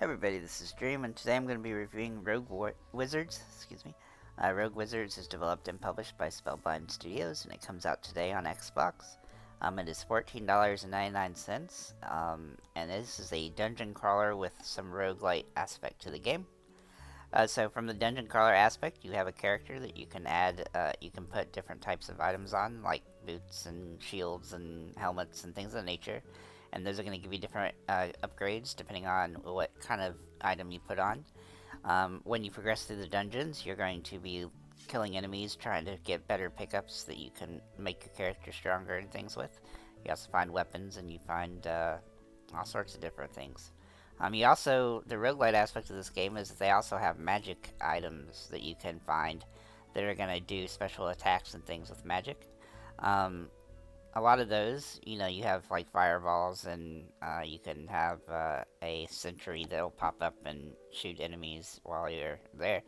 Hey everybody, this is Dream, and today I'm going to be reviewing Wizards. Rogue Wizards is developed and published by Spellbind Studios, and it comes out today on Xbox. It is $14.99, and this is a dungeon crawler with some roguelite aspect to the game. So from the dungeon crawler aspect, you have a character that you can add, you can put different types of items on, like boots and shields and helmets and things of that nature. And those are going to give you different upgrades depending on what kind of item you put on. When you progress through the dungeons, you're going to be killing enemies, trying to get better pickups that you can make your character stronger and things with. You also find weapons and you find all sorts of different things. The roguelite aspect of this game is that they also have magic items that you can find that are going to do special attacks and things with magic. Um, a lot of those, you have like fireballs, and you can have a sentry that'll pop up and shoot enemies while you're there.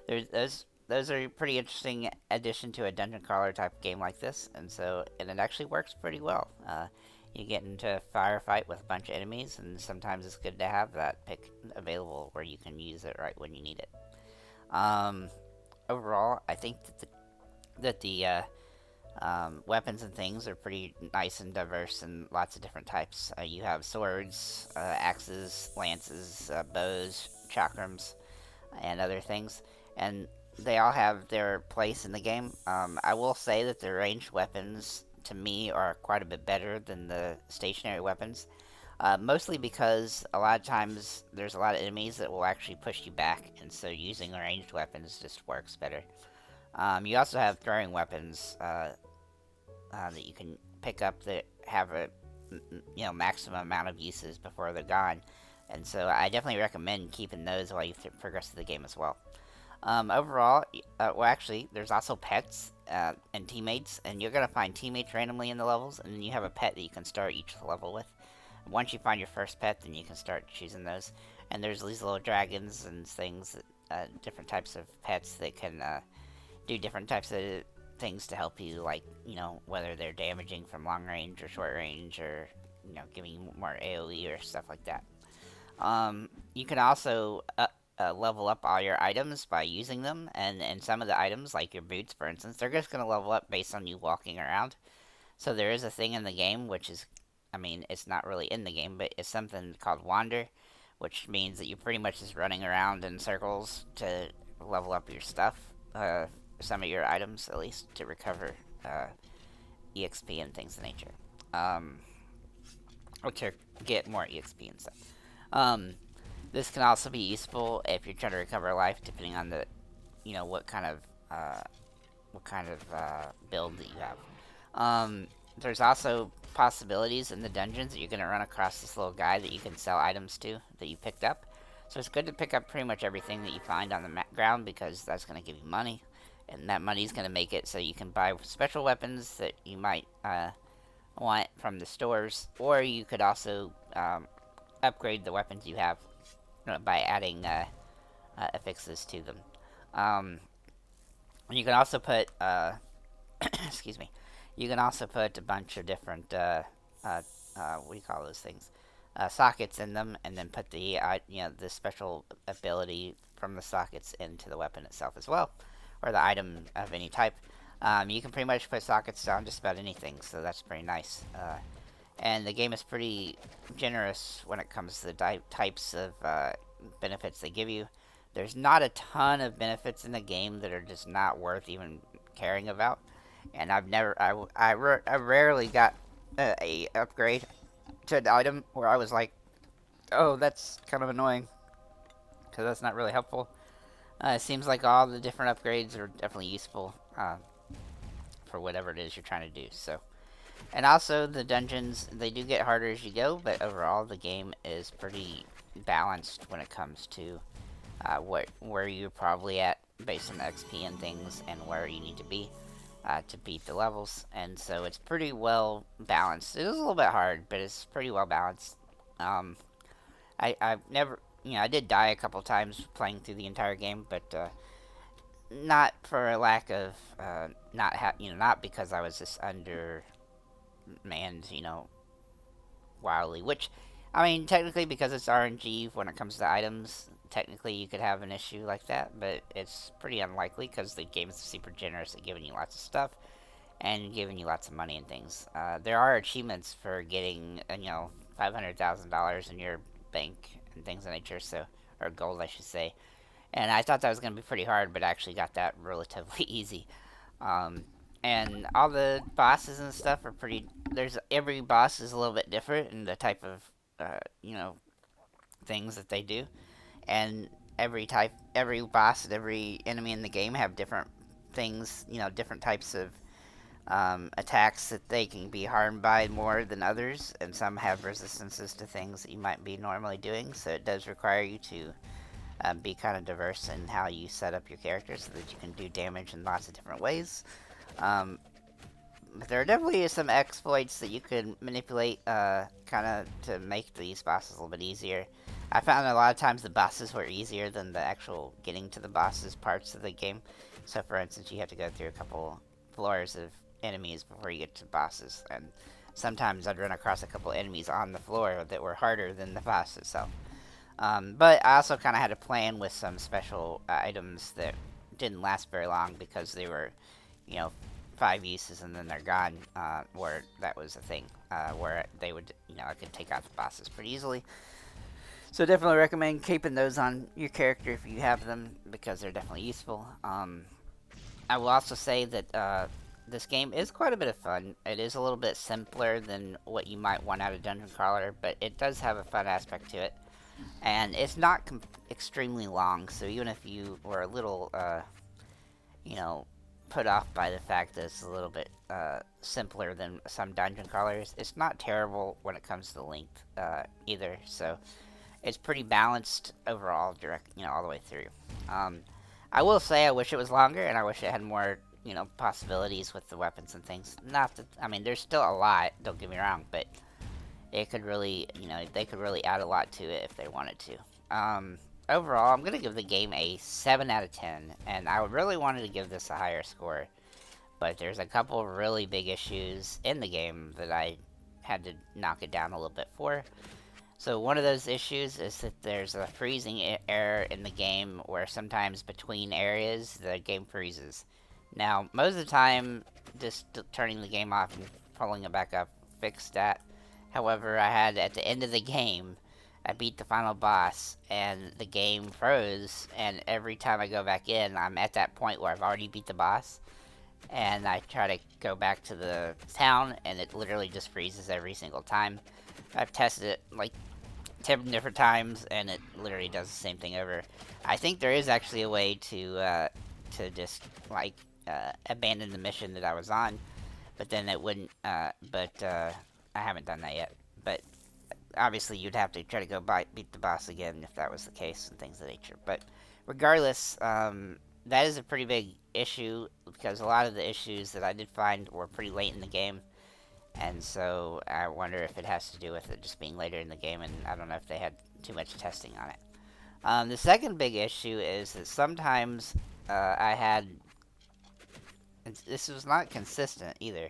Those are a pretty interesting addition to a dungeon crawler type game like this, and it actually works pretty well. You get into a firefight with a bunch of enemies, and sometimes it's good to have that pick available where you can use it right when you need it. Um, Overall, I think that the weapons and things are pretty nice and diverse and lots of different types. You have swords, axes, lances, bows, chakrams, and other things, and they all have their place in the game. I will say that the ranged weapons, to me, are quite a bit better than the stationary weapons. Mostly because a lot of times there's a lot of enemies that will actually push you back, and so using ranged weapons just works better. You also have throwing weapons that you can pick up that have a maximum amount of uses before they're gone, and so I definitely recommend keeping those while you progress through the game as well. Overall, actually, there's also pets and teammates, and you're gonna find teammates randomly in the levels, and then you have a pet that you can start each level with. Once you find your first pet, then you can start choosing those. And there's these little dragons and things, different types of pets that can do different types of things to help you, like, whether they're damaging from long range or short range, or, giving you more AoE or stuff like that. You can also level up all your items by using them, and some of the items, like your boots, for instance, they're just going to level up based on you walking around. So there is a thing in the game, which is, it's not really in the game, but it's something called Wander, which means that you're pretty much just running around in circles to level up your stuff, some of your items at least, to recover EXP and things of nature. Um, or to get more EXP and stuff. Um, this can also be useful if you're trying to recover life, depending on the, what kind of build that you have. There's also possibilities in the dungeons that you're going to run across this little guy that you can sell items to that you picked up. So it's good to pick up pretty much everything that you find on the ground, because that's going to give you money, and that money is going to make it so you can buy special weapons that you might want from the stores, or you could also upgrade the weapons you have by adding affixes to them. You can also put excuse me. You can also put a bunch of different what do you call those things? Sockets in them, and then put the special ability from the sockets into the weapon itself as well, or the item of any type. You can pretty much put sockets on just about anything, so that's pretty nice. And the game is pretty generous when it comes to the types of benefits they give you. There's not a ton of benefits in the game that are just not worth even caring about, and I rarely got a upgrade to an item where I was like, oh, that's kind of annoying, because that's not really helpful. It seems like all the different upgrades are definitely useful for whatever it is you're trying to do. So, and also the dungeons, they do get harder as you go, but overall the game is pretty balanced when it comes to where you're probably at based on XP and things, and where you need to be to beat the levels. And so it's pretty well balanced. It is a little bit hard, but it's pretty well balanced. I've never, I did die a couple times playing through the entire game, but not for a lack of not because I was just undermanned, wildly, which I mean, technically, because it's RNG when it comes to items, technically you could have an issue like that, but it's pretty unlikely because the game is super generous at giving you lots of stuff and giving you lots of money and things. There are achievements for getting, $500,000 in your bank and things of nature, so, or gold, I should say. And I thought that was going to be pretty hard, but I actually got that relatively easy. Um, and all the bosses and stuff are pretty. There's every boss is a little bit different in the type of, uh, you know, things that they do, and every boss and every enemy in the game have different things. Different types of attacks that they can be harmed by more than others, and some have resistances to things that you might be normally doing. So it does require you to be kind of diverse in how you set up your character so that you can do damage in lots of different ways. Um, but there are definitely some exploits that you can manipulate kind of to make these bosses a little bit easier. I found a lot of times the bosses were easier than the actual getting to the bosses parts of the game. So for instance, you have to go through a couple floors of enemies before you get to bosses, and sometimes I'd run across a couple enemies on the floor that were harder than the boss itself. But I also kind of had a plan with some special items that didn't last very long because they were, you know, 5 uses and then they're gone. Where that was a thing, where they would, I could take out the bosses pretty easily. So definitely recommend keeping those on your character if you have them because they're definitely useful. I will also say that this game is quite a bit of fun. It is a little bit simpler than what you might want out of Dungeon Crawler, but it does have a fun aspect to it. And it's not extremely long, so even if you were a little, you know, put off by the fact that it's a little bit simpler than some dungeon crawlers, it's not terrible when it comes to the length either. So it's pretty balanced overall, all the way through. Um, I will say I wish it was longer, and I wish it had more, possibilities with the weapons and things. Not that, I mean, there's still a lot. Don't get me wrong, but it could really, they could really add a lot to it if they wanted to. Overall, I'm going to give the game a 7 out of 10, and I really wanted to give this a higher score, but there's a couple of really big issues in the game that I had to knock it down a little bit for. So one of those issues is that there's a freezing error in the game where sometimes between areas the game freezes. Now, most of the time, just turning the game off and pulling it back up fixed that. However, I had at the end of the game, I beat the final boss, and the game froze, and every time I go back in, I'm at that point where I've already beat the boss, and I try to go back to the town, and it literally just freezes every single time. I've tested it like 10 different times, and it literally does the same thing over. I think there is actually a way to just, abandon the mission that I was on, but then it wouldn't, I haven't done that yet. But obviously, you'd have to try to go beat the boss again if that was the case and things of that nature. But regardless, that is a pretty big issue because a lot of the issues that I did find were pretty late in the game. And so I wonder if it has to do with it just being later in the game, and I don't know if they had too much testing on it. The second big issue is that sometimes I had. This was not consistent either,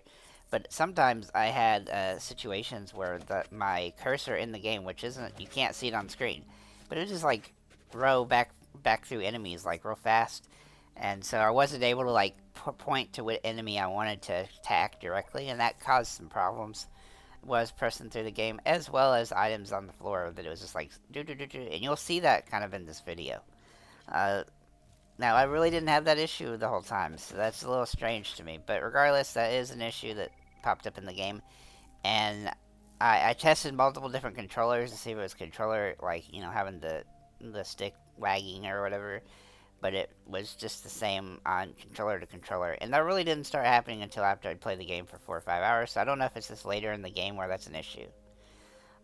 but sometimes I had situations where my cursor in the game, which isn't, you can't see it on screen, but it just like row back through enemies like real fast, and so I wasn't able to like point to what enemy I wanted to attack directly, and that caused some problems. Was pressing through the game as well as items on the floor that it was just like do do do do, and you'll see that kind of in this video. Uh, Now, I really didn't have that issue the whole time, so that's a little strange to me. But regardless, that is an issue that popped up in the game. And I tested multiple different controllers to see if it was controller, like, having the stick wagging or whatever. But it was just the same on controller to controller. And that really didn't start happening until after I'd played the game for 4 or 5 hours. So I don't know if it's just later in the game where that's an issue.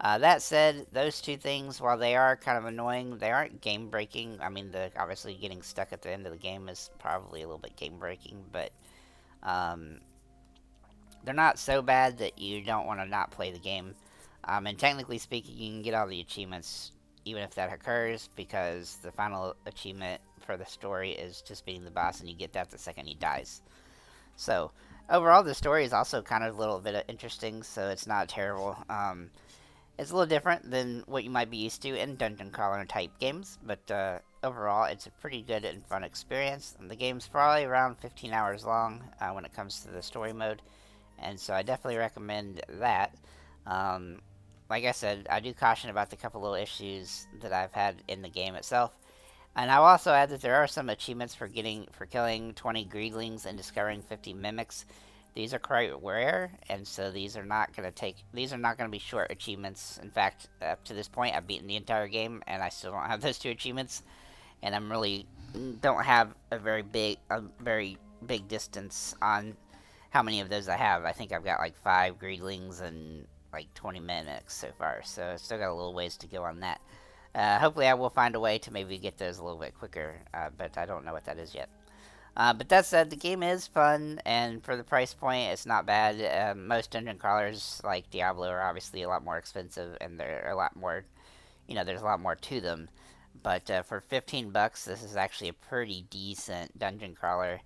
That said, those two things, while they are kind of annoying, they aren't game breaking. I mean, obviously getting stuck at the end of the game is probably a little bit game breaking, but um, they're not so bad that you don't want to not play the game. And technically speaking, you can get all the achievements even if that occurs, because the final achievement for the story is just beating the boss, and you get that the second he dies. So, overall, the story is also kind of a little bit interesting, so it's not terrible. It's a little different than what you might be used to in dungeon crawler type games, but overall, it's a pretty good and fun experience. And the game's probably around 15 hours long when it comes to the story mode, and so I definitely recommend that. Um, like I said, I do caution about the couple little issues that I've had in the game itself. And I'll also add that there are some achievements for killing 20 greedlings and discovering 50 mimics. These are quite rare, and so these are not going to be short achievements. In fact, up to this point, I've beaten the entire game, and I still don't have those two achievements. And I'm really don't have a very big distance on how many of those I have. I think I've got like 5 greedlings and like 20 mimics so far, so I still got a little ways to go on that. Hopefully, I will find a way to maybe get those a little bit quicker, but I don't know what that is yet. But that said, the game is fun, and for the price point, it's not bad. Most dungeon crawlers, like Diablo, are obviously a lot more expensive, and they're a lot more, there's a lot more to them. But for 15 bucks, this is actually a pretty decent dungeon crawler.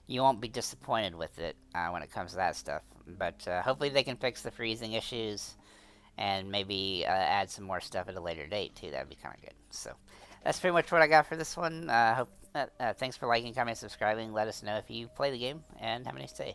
You won't be disappointed with it when it comes to that stuff. But hopefully, they can fix the freezing issues and maybe add some more stuff at a later date too. That'd be kind of good. So that's pretty much what I got for this one. Hope thanks for liking, commenting, subscribing. Let us know if you play the game, and have a nice day.